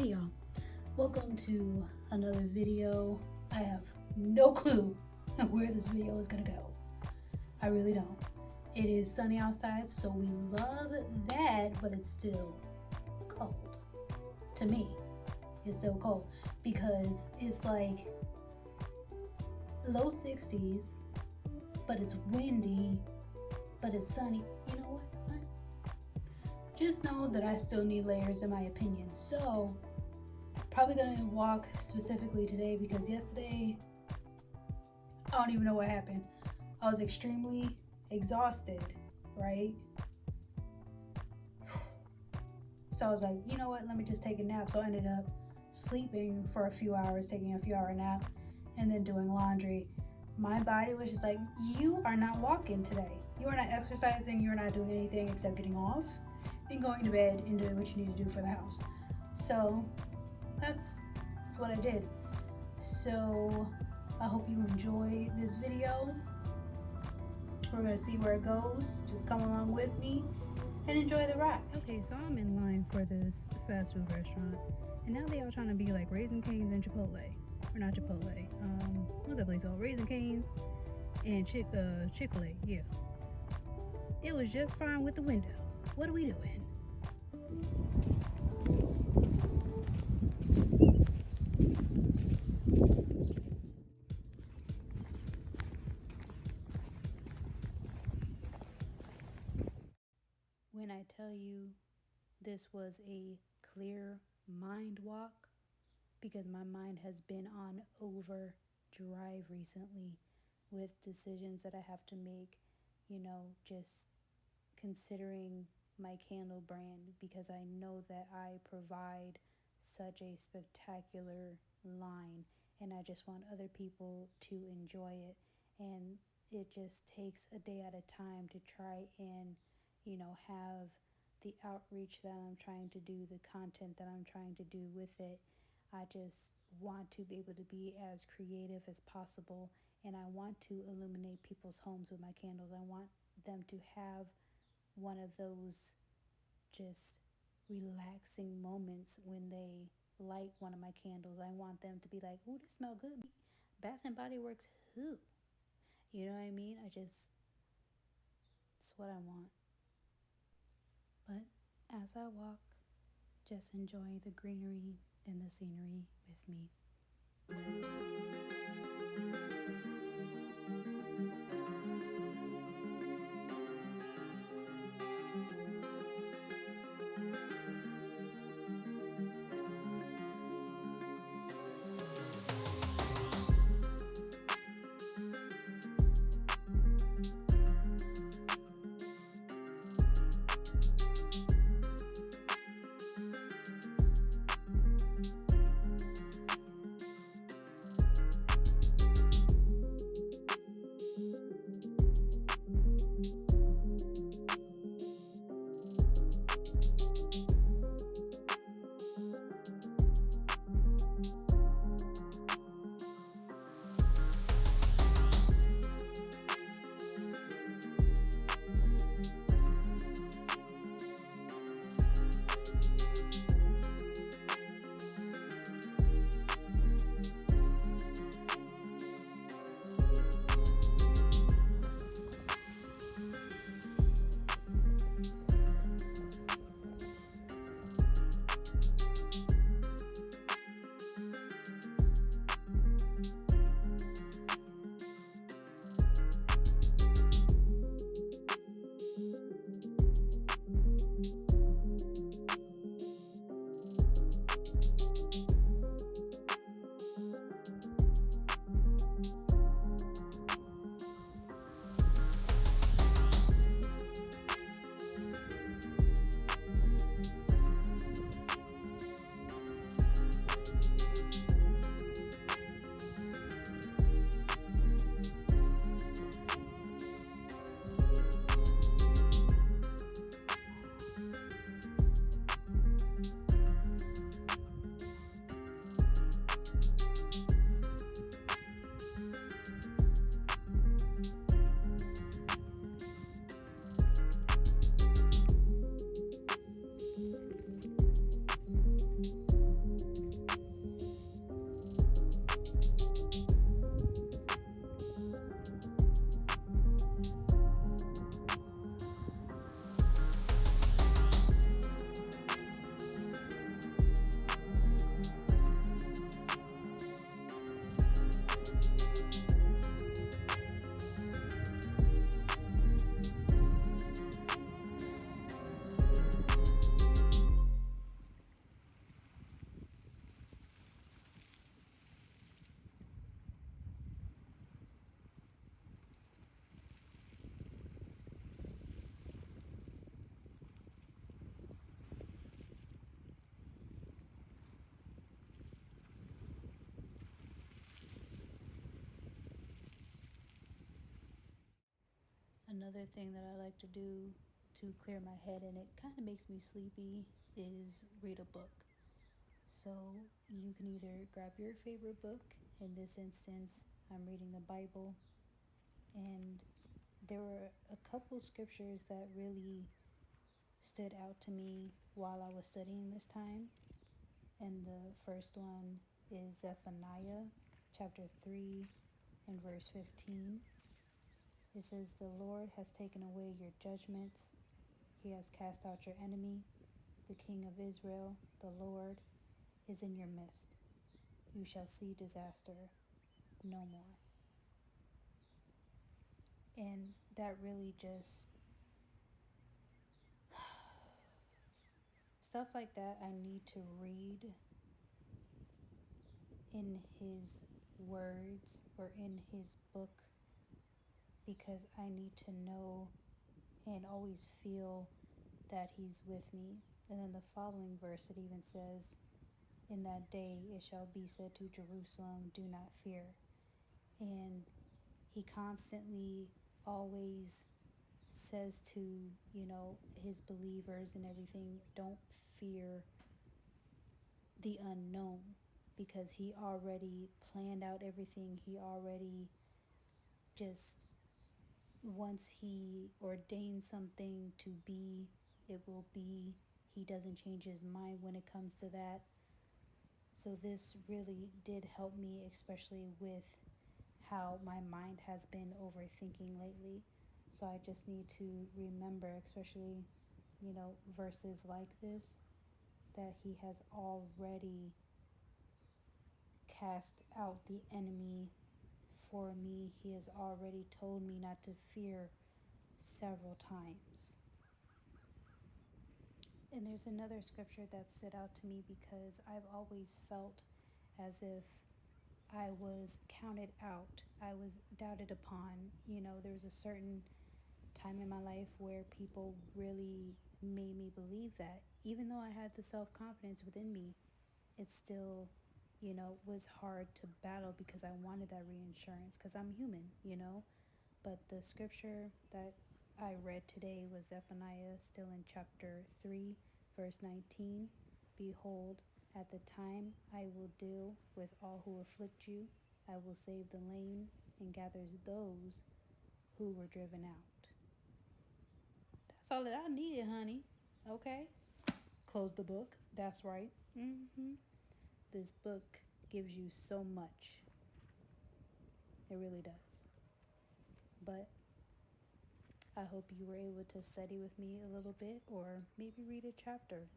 Hey y'all, welcome to another video. I have no clue where this video is gonna go. I really don't. It is sunny outside, so we love that, but it's still cold. To me, it's still cold because it's like low 60s, but it's windy, but it's sunny. You know what? Just know that I still need layers in my opinion. So probably gonna walk specifically today because yesterday I don't even know what happened. I was extremely exhausted, right? So I was like, you know what, let me just take a nap. So I ended up sleeping for a few hours, taking a few hour nap, and then doing laundry. My body was just like, you are not walking today. You are not exercising, you're not doing anything except getting off and going to bed and doing what you need to do for the house. So that's what I did. So I hope you enjoy this video. We're gonna see where it goes. Just come along with me and enjoy the ride. Okay, so I'm in line for this fast food restaurant, and now they all trying to be like Raising Cane's and Chipotle, or not Chipotle. What's that place called? Raising Cane's and Chick-fil-A. Yeah, it was just fine with the window. What are we doing? When I tell you this was a clear mind walk, because my mind has been on overdrive recently with decisions that I have to make, just considering my candle brand, because I know that I provide such a spectacular line and I just want other people to enjoy it. And it just takes a day at a time to try and, have the outreach that I'm trying to do, the content that I'm trying to do with it. I just want to be able to be as creative as possible, and I want to illuminate people's homes with my candles. I want them to have one of those just relaxing moments when they light one of my candles. I want them to be like, "Ooh, this smell good. Bath and Body Works, who?" You know what I mean? It's what I want. But as I walk, just enjoy the greenery and the scenery with me. Another thing that I like to do to clear my head, and it kind of makes me sleepy, is read a book. So you can either grab your favorite book. In this instance, I'm reading the Bible, and there were a couple scriptures that really stood out to me while I was studying this time. And the first one is Zephaniah chapter 3 and verse 15. It says, "The Lord has taken away your judgments. He has cast out your enemy. The King of Israel, the Lord, is in your midst. You shall see disaster no more." And that really just, stuff like that I need to read in his words or in his book, because I need to know and always feel that he's with me. And then the following verse, it even says, "In that day it shall be said to Jerusalem, do not fear." And he constantly always says to, his believers and everything, don't fear the unknown, because he already planned out everything. He already just, once he ordains something to be, it will be. He doesn't change his mind when it comes to that. So this really did help me, especially with how my mind has been overthinking lately. So I just need to remember, especially, verses like this, that he has already cast out the enemy for me. He has already told me not to fear several times. And there's another scripture that stood out to me, because I've always felt as if I was counted out. I was doubted upon. There was a certain time in my life where people really made me believe that. Even though I had the self-confidence within me, it still, was hard to battle, because I wanted that reinsurance, because I'm human. But the scripture that I read today was Zephaniah, still in chapter 3, verse 19. "Behold, at the time I will deal with all who afflict you. I will save the lame and gather those who were driven out." That's all that I needed, honey. Okay? Close the book. That's right. This book gives you so much. It really does. But I hope you were able to study with me a little bit, or maybe read a chapter.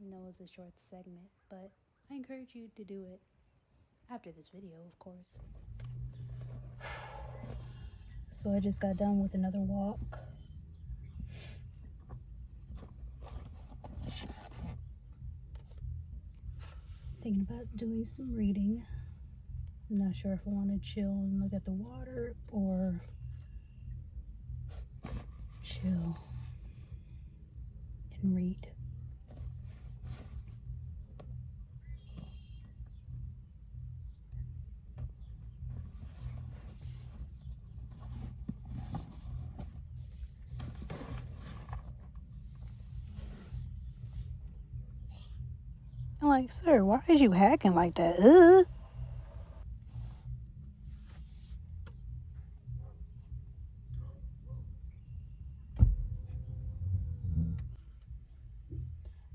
I know it's a short segment, but I encourage you to do it after this video, of course. So I just got done with another walk. Thinking about doing some reading. I'm not sure if I want to chill and look at the water, or chill and read. I'm like, sir, why is you hacking like that?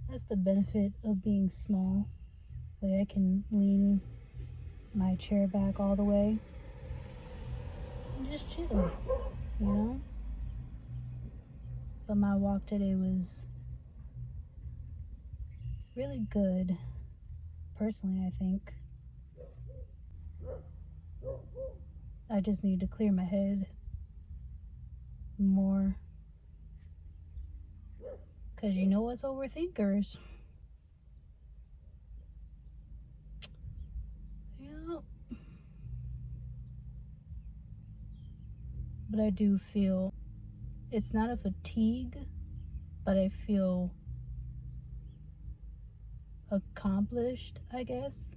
That's the benefit of being small. Like, I can lean my chair back all the way and just chill. But my walk today was really good, personally, I think. I just need to clear my head more, because you know us overthinkers. Yeah. But I do feel it's not a fatigue, but I feel accomplished, I guess.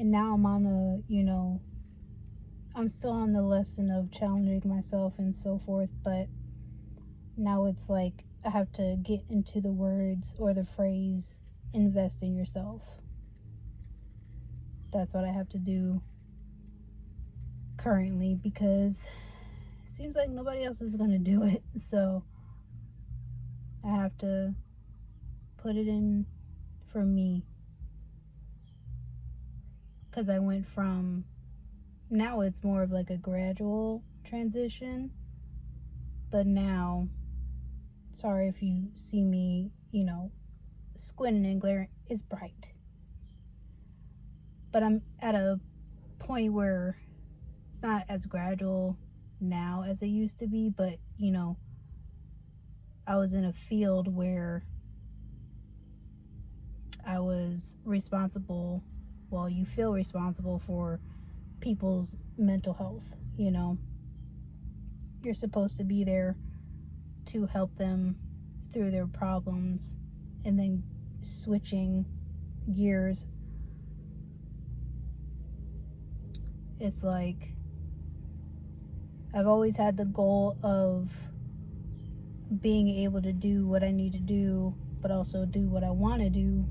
And now I'm on I'm still on the lesson of challenging myself and so forth, but now it's like I have to get into the words or the phrase, invest in yourself. That's what I have to do currently, because it seems like nobody else is going to do it. So I have to put it in for me, because I went from, now it's more of like a gradual transition, but now, sorry if you see me, squinting and glaring, it's bright. But I'm at a point where it's not as gradual now as it used to be, but I was in a field where I was responsible, well, you feel responsible for people's mental health. You're supposed to be there to help them through their problems. And then switching gears, it's like I've always had the goal of being able to do what I need to do, but also do what I want to do.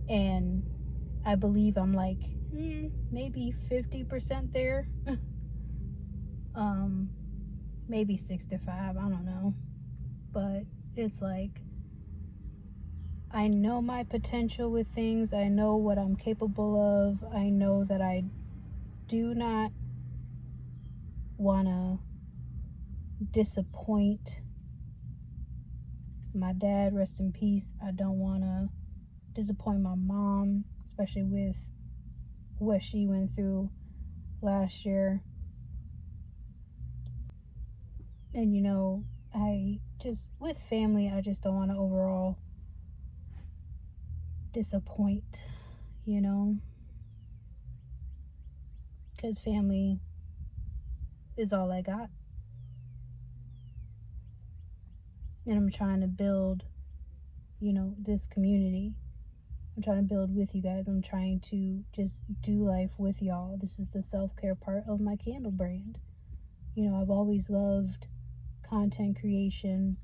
And I believe I'm like maybe 50% there. Maybe 65, I don't know. But it's like I know my potential with things. I know what I'm capable of. I know that I do not want to disappoint my dad, rest in peace. I don't want to disappoint my mom, especially with what she went through last year. And I just, with family, I just don't want to overall disappoint, because family is all I got. And I'm trying to build, this community. I'm trying to build with you guys. I'm trying to just do life with y'all. This is the self-care part of my candle brand. I've always loved content creation.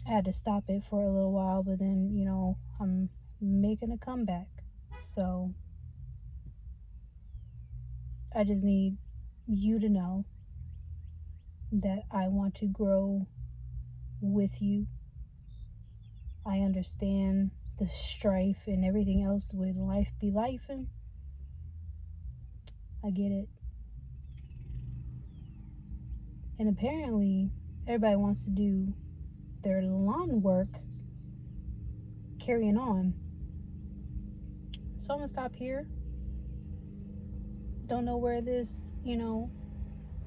I had to stop it for a little while, but then, I'm making a comeback. So I just need you to know that I want to grow with you. I understand the strife and everything else with life be life, and I get it. And apparently everybody wants to do their lawn work carrying on. So I'm gonna stop here. Don't know where this,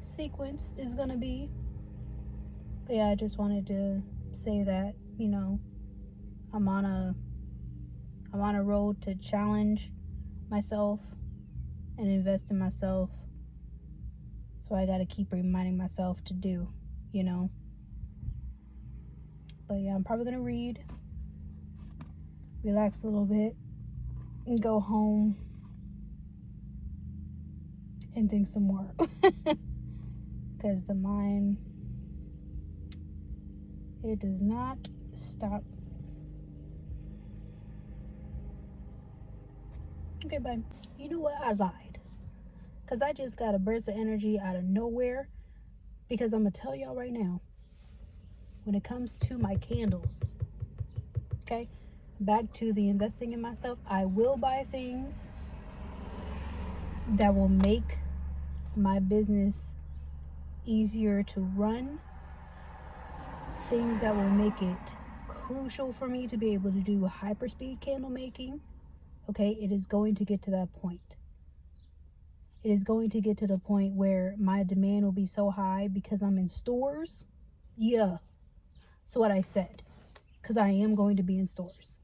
sequence is gonna be. But yeah, I just wanted to say that, I'm on a road to challenge myself and invest in myself. So I gotta keep reminding myself to do, But yeah, I'm probably gonna read, relax a little bit, and go home and think some more. Because the mind, it does not stop. Okay, bye. You know what? I lied. Because I just got a burst of energy out of nowhere. Because I'm going to tell y'all right now, when it comes to my candles, okay, back to the investing in myself, I will buy things that will make my business easier to run, things that will make it crucial for me to be able to do hyperspeed candle making. Okay, it is going to get to that point. It is going to get to the point where my demand will be so high because I'm in stores. Yeah, that's what I said. Because I am going to be in stores.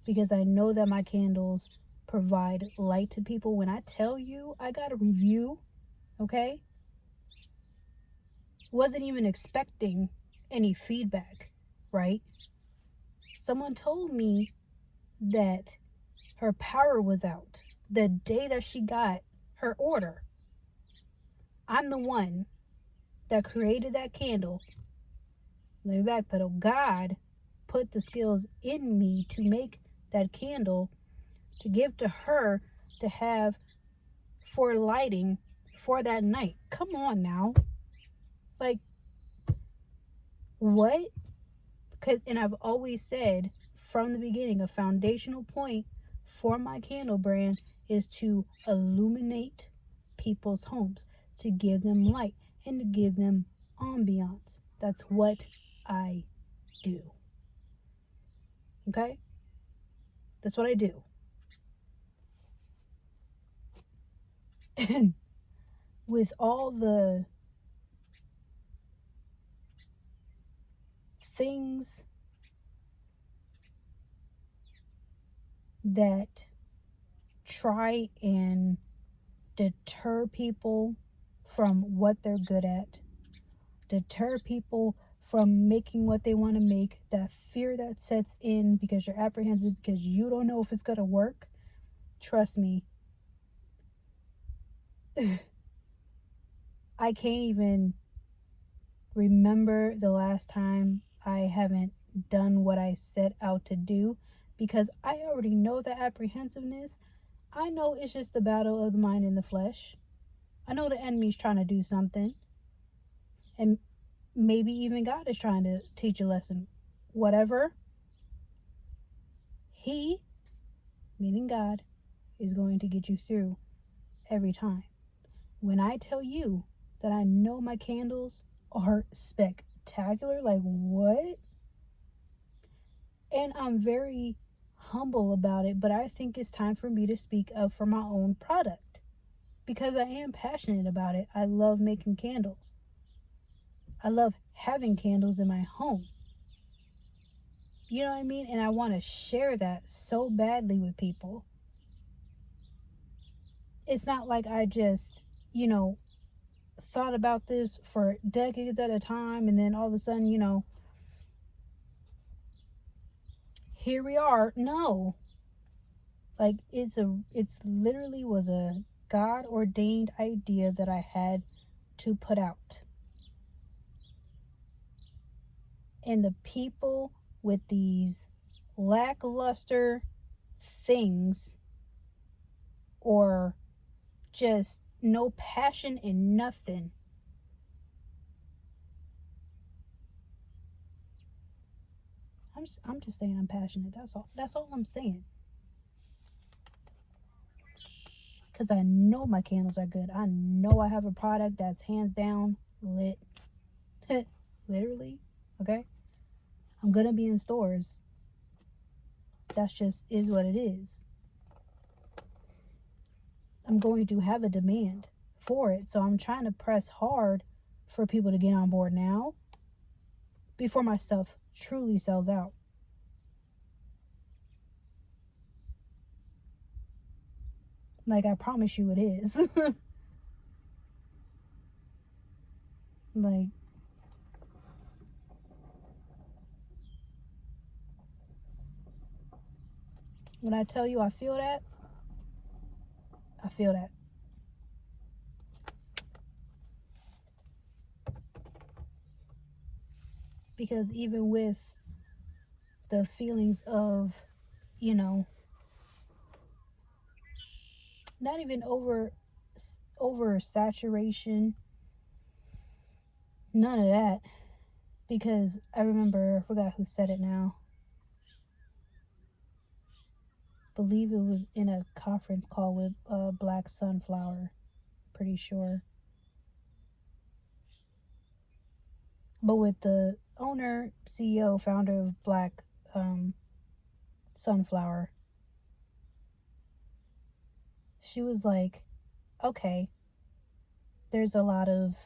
Because I know that my candles provide light to people. When I tell you I got a review, okay? Wasn't even expecting any feedback, right? Someone told me that her power was out the day that she got her order. I'm the one that created that candle. Let me backpedal. God put the skills in me to make that candle, to give to her, to have for lighting for that night. Come on now. Like, what? And I've always said from the beginning, a foundational point for my candle brand is to illuminate people's homes, to give them light, and to give them ambiance. That's what I do. Okay? That's what I do. And with all the things that try and deter people from what they're good at, deter people from making what they want to make, that fear that sets in because you're apprehensive, because you don't know if it's going to work. Trust me, I can't even remember the last time I haven't done what I set out to do, because I already know the apprehensiveness. I know it's just the battle of the mind and the flesh. I know the enemy's trying to do something, and maybe even God is trying to teach a lesson. Whatever, He, meaning God, is going to get you through every time. When I tell you that I know my candles are spectacular, like what? And I'm very humble about it, but I think it's time for me to speak up for my own product because I am passionate about it. I love making candles. I love having candles in my home. You know what I mean? And I want to share that so badly with people. It's not like I just, thought about this for decades at a time and then all of a sudden, here we are. No. Like it's literally was a God ordained idea that I had to put out. And the people with these lackluster things or just no passion in nothing. I'm just saying I'm passionate. That's all. That's all I'm saying. Because I know my candles are good. I know I have a product that's hands down lit. Literally. Okay? I'm going to be in stores. That's just is what it is. I'm going to have a demand for it. So I'm trying to press hard for people to get on board now before my stuff truly sells out. Like I promise you it is. Like when I tell you I feel that, I feel that. Because even with the feelings of, not even over saturation, none of that. Because I remember, I forgot who said it now. Believe it was in a conference call with Black Sunflower, pretty sure. But with the owner, CEO, founder of Black Sunflower, she was like, okay, there's a lot of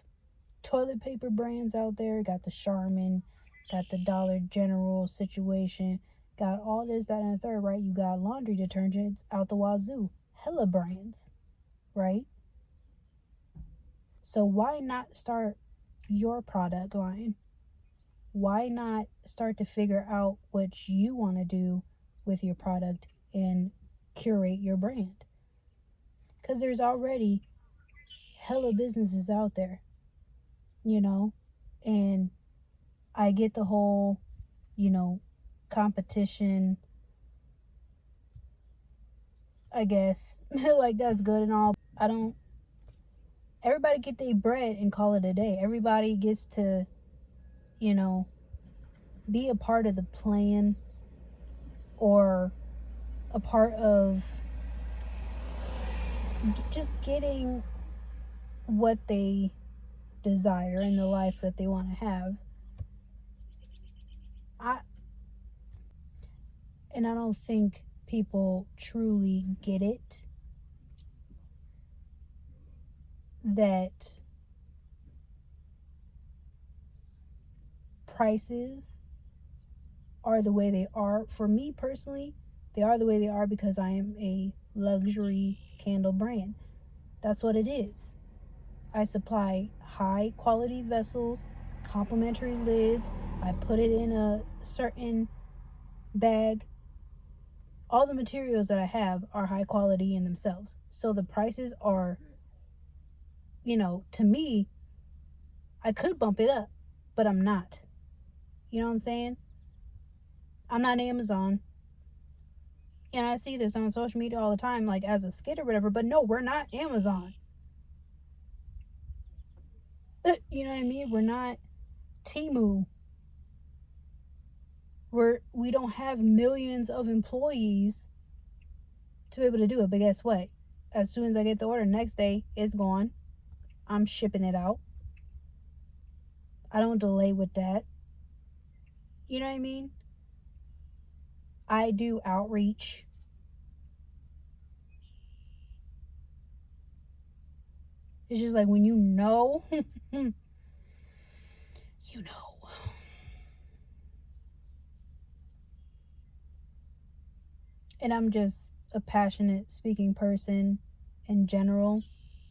toilet paper brands out there. Got the Charmin, got the Dollar General situation, got all this, that, and the third, right? You got laundry detergents out the wazoo. Hella brands, right? So why not start your product line? Why not start to figure out what you want to do with your product and curate your brand. Because there's already hella businesses out there, you know? And I get the whole, competition, I guess. Like, that's good and all. I don't. Everybody get their bread and call it a day. Everybody gets to, you know, be a part of the plan or a part of just getting what they desire in the life that they want to have. I don't think people truly get it that prices are the way they are. For me personally, they are the way they are because I am a luxury candle brand. That's what it is. I supply high quality vessels, complimentary lids. I put it in a certain bag. All the materials that I have are high quality in themselves. So the prices are, to me, I could bump it up, but I'm not. You know what I'm saying? I'm not Amazon. And I see this on social media all the time, like as a skit or whatever, but no, we're not Amazon. You know what I mean? We're not Temu. We don't have millions of employees to be able to do it. But guess what? As soon as I get the order, next day it's gone. I'm shipping it out. I don't delay with that. You know what I mean? I do outreach. It's just like when you know, you know. And I'm just a passionate speaking person in general.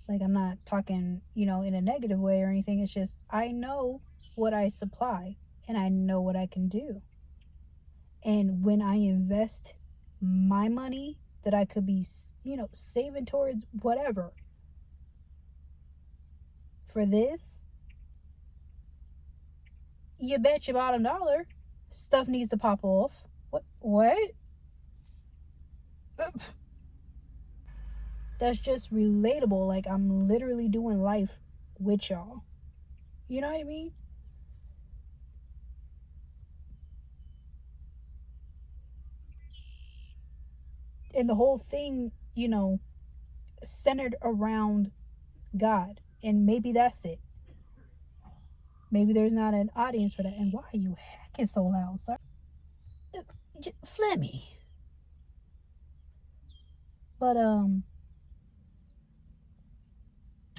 Like, I'm not talking, in a negative way or anything. It's just, I know what I supply and I know what I can do. And when I invest my money that I could be, saving towards whatever for this, you bet your bottom dollar stuff needs to pop off. What? That's just relatable. Like, I'm literally doing life with y'all. You know what I mean? And the whole thing, centered around God. And maybe that's it. Maybe there's not an audience for that. And why are you hacking so loud, sir? Flemmy. But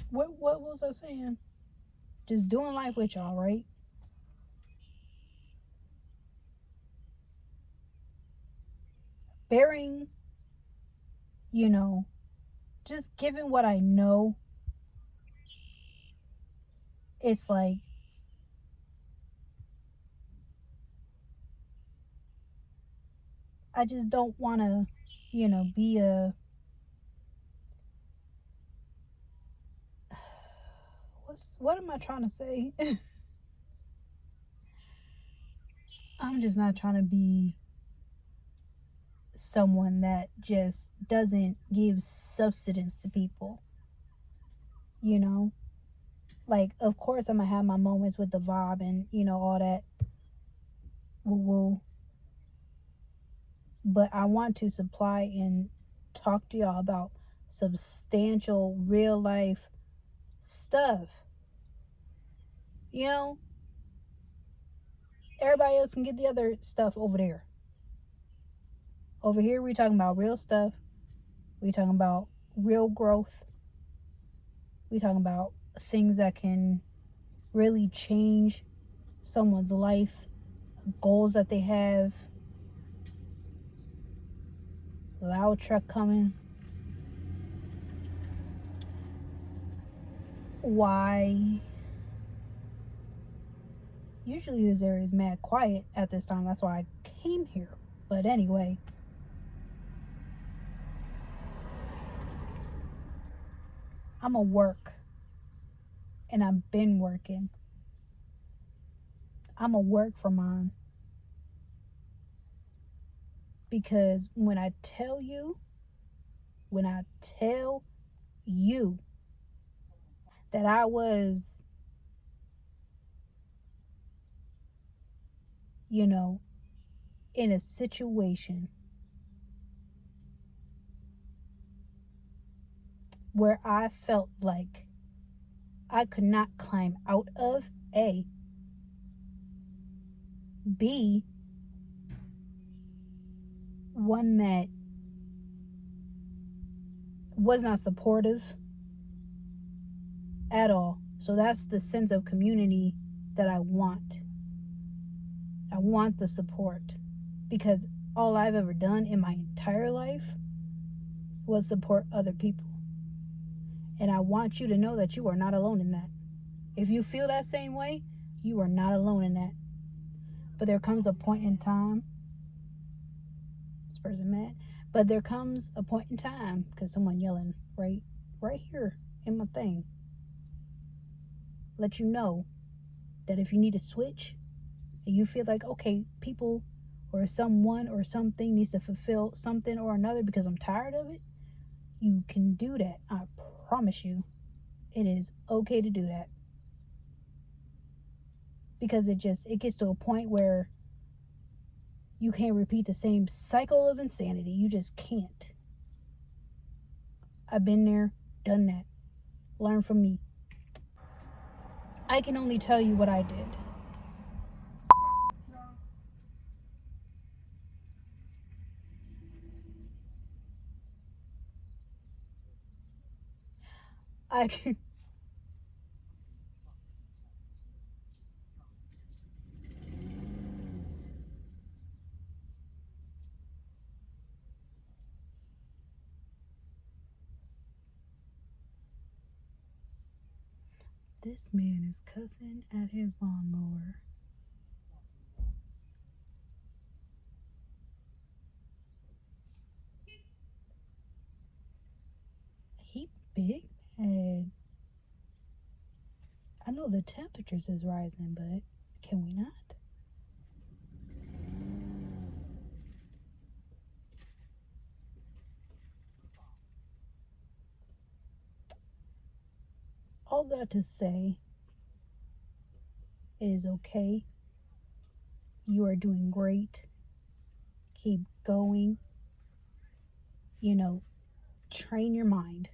what was I saying? Just doing life with y'all, right? Bearing, just giving what I know. It's like I just don't want to, be a what am I trying to say? I'm just not trying to be someone that just doesn't give substance to people. Like, of course I'm gonna have my moments with the vibe and all that woo woo, but I want to supply and talk to y'all about substantial real life stuff. Everybody else can get the other stuff over there. Over here we talking about real stuff. We talking about real growth. We talking about things that can really change someone's life, goals that they have. Loud truck coming. Why? Usually this area is mad quiet at this time. That's why I came here. But anyway, I'm a work, and I've been working. I'm a work for mine. Because when I tell you that I was, in a situation where I felt like I could not climb out of, A, B, one that was not supportive at all. So that's the sense of community that I want. I want the support, because all I've ever done in my entire life was support other people. And I want you to know that you are not alone in that. If you feel that same way, you are not alone in that. But there comes a point in time, this person mad, but there comes a point in time, because someone yelling right here in my thing, let you know that if you need to switch and you feel like, okay, people or someone or something needs to fulfill something or another because I'm tired of it, you can do that. I promise you, it is okay to do that. Because it gets to a point where you can't repeat the same cycle of insanity. You just can't. I've been there, done that. Learn from me. I can only tell you what I did. I can. This man is cussing at his lawnmower. He big mad. I know the temperatures is rising, but can we not? All that to say, it is okay. You are doing great. Keep going. Train your mind.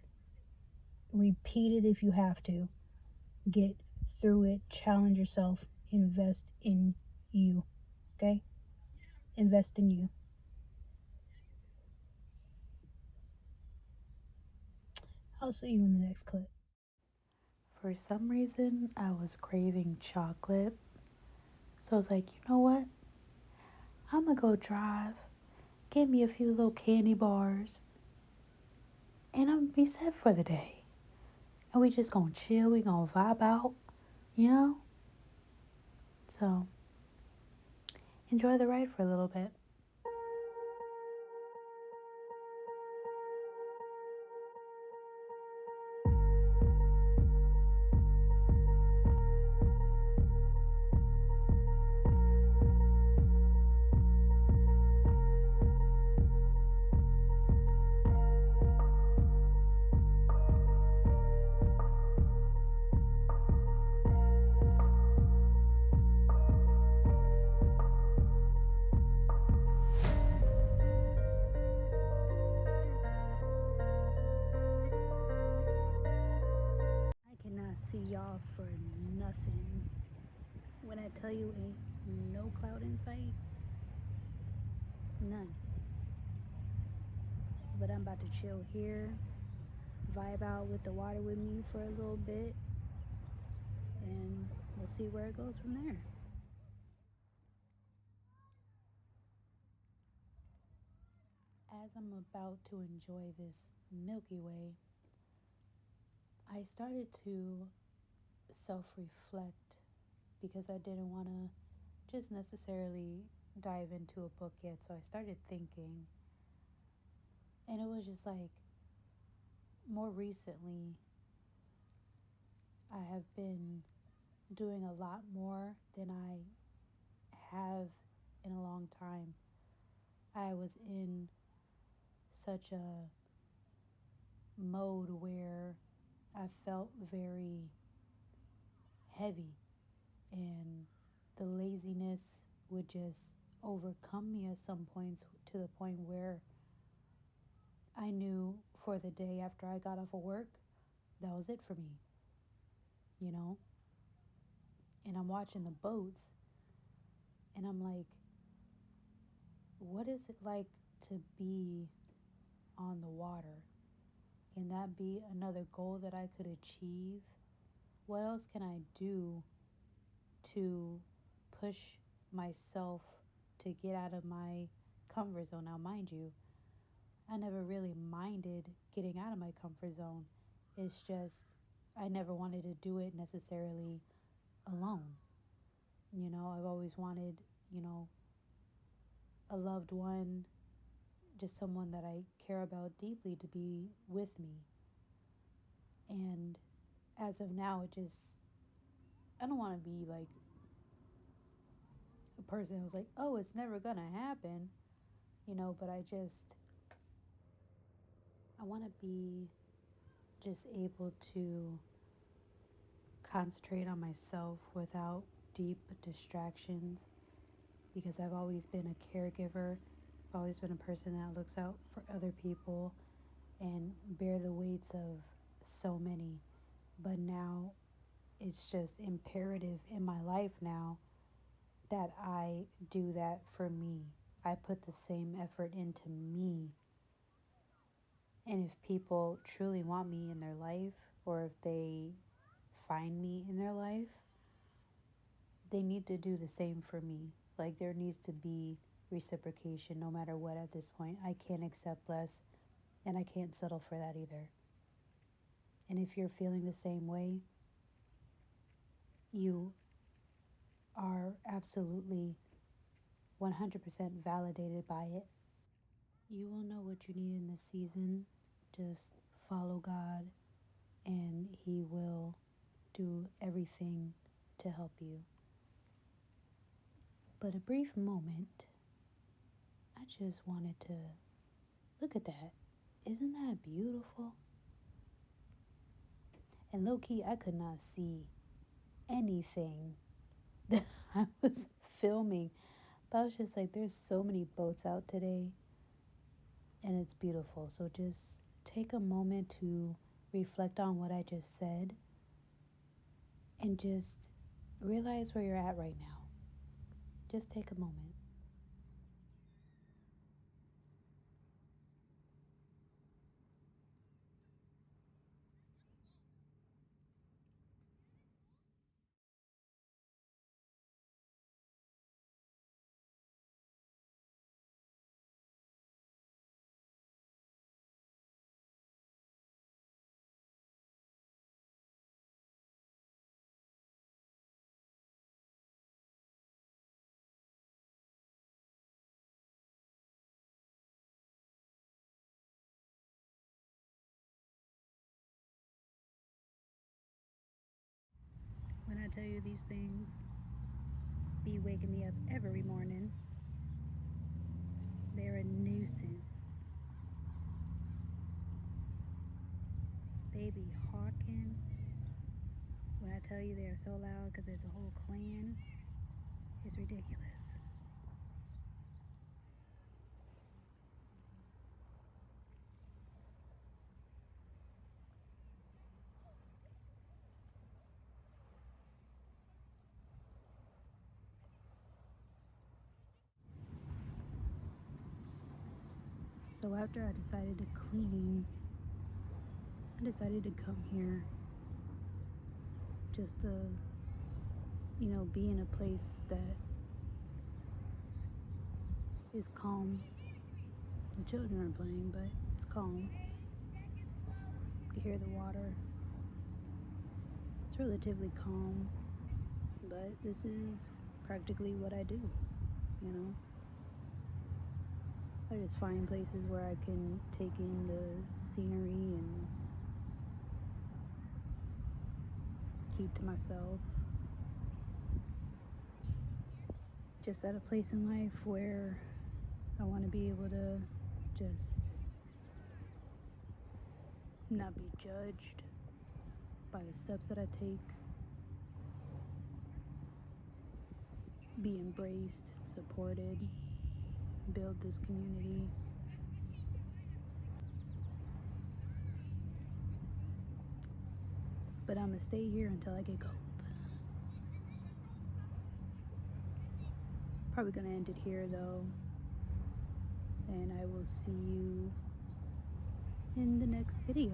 Repeat it if you have to. Get through it. Challenge yourself. Invest in you. Okay? Invest in you. I'll see you in the next clip. For some reason, I was craving chocolate. So I was like, you know what? I'm going to go drive, get me a few little candy bars, and I'm going to be set for the day. And we just going to chill. We going to vibe out, So, enjoy the ride for a little bit. I cannot see y'all for nothing. When I tell you ain't no cloud in sight, none. But I'm about to chill here, vibe out with the water with me for a little bit, and we'll see where it goes from there. As I'm about to enjoy this Milky Way, I started to self reflect because I didn't want to just necessarily dive into a book yet. So I started thinking, and it was just like more recently, I have been doing a lot more than I have in a long time. I was in such a mode where I felt very heavy, and the laziness would just overcome me at some points, to the point where I knew for the day after I got off of work, that was it for me, you know? And I'm watching the boats, and I'm like, what is it like to be on the water? Can that be another goal that I could achieve? What else can I do to push myself to get out of my comfort zone? Now, mind you, I never really minded getting out of my comfort zone. It's just I never wanted to do it necessarily alone. I've always wanted, a loved one, just someone that I care about deeply, to be with me. And as of now, I don't want to be like a person who's like, oh, it's never going to happen, but I want to be just able to concentrate on myself without deep distractions, because I've always been a caregiver. I've always been a person that looks out for other people and bear the weights of so many. But now it's just imperative in my life now that I do that for me. I put the same effort into me. And if people truly want me in their life, or if they find me in their life, they need to do the same for me. Like, there needs to be reciprocation no matter what at this point. I can't accept less, and I can't settle for that either. And if you're feeling the same way, you are absolutely 100% validated by it. You will know what you need in this season. Just follow God, and He will do everything to help you. But a brief moment, I just wanted to look at that. Isn't that beautiful? And low key, I could not see anything that I was filming. But I was just like, there's so many boats out today, and it's beautiful. So just take a moment to reflect on what I just said, and just realize where you're at right now. Just take a moment. When I tell you these things be waking me up every morning, they're a nuisance. They be hawking. When I tell you they're so loud because there's a whole clan, it's ridiculous. So after I decided to clean, I decided to come here just to, be in a place that is calm. The children are playing, but it's calm. You can hear the water. It's relatively calm, but this is practically what I do, you know. I just find places where I can take in the scenery and keep to myself. Just at a place in life where I want to be able to just not be judged by the steps that I take, be embraced, supported, build this community. But I'm gonna stay here until I get cold. Probably gonna end it here though, and I will see you in the next video.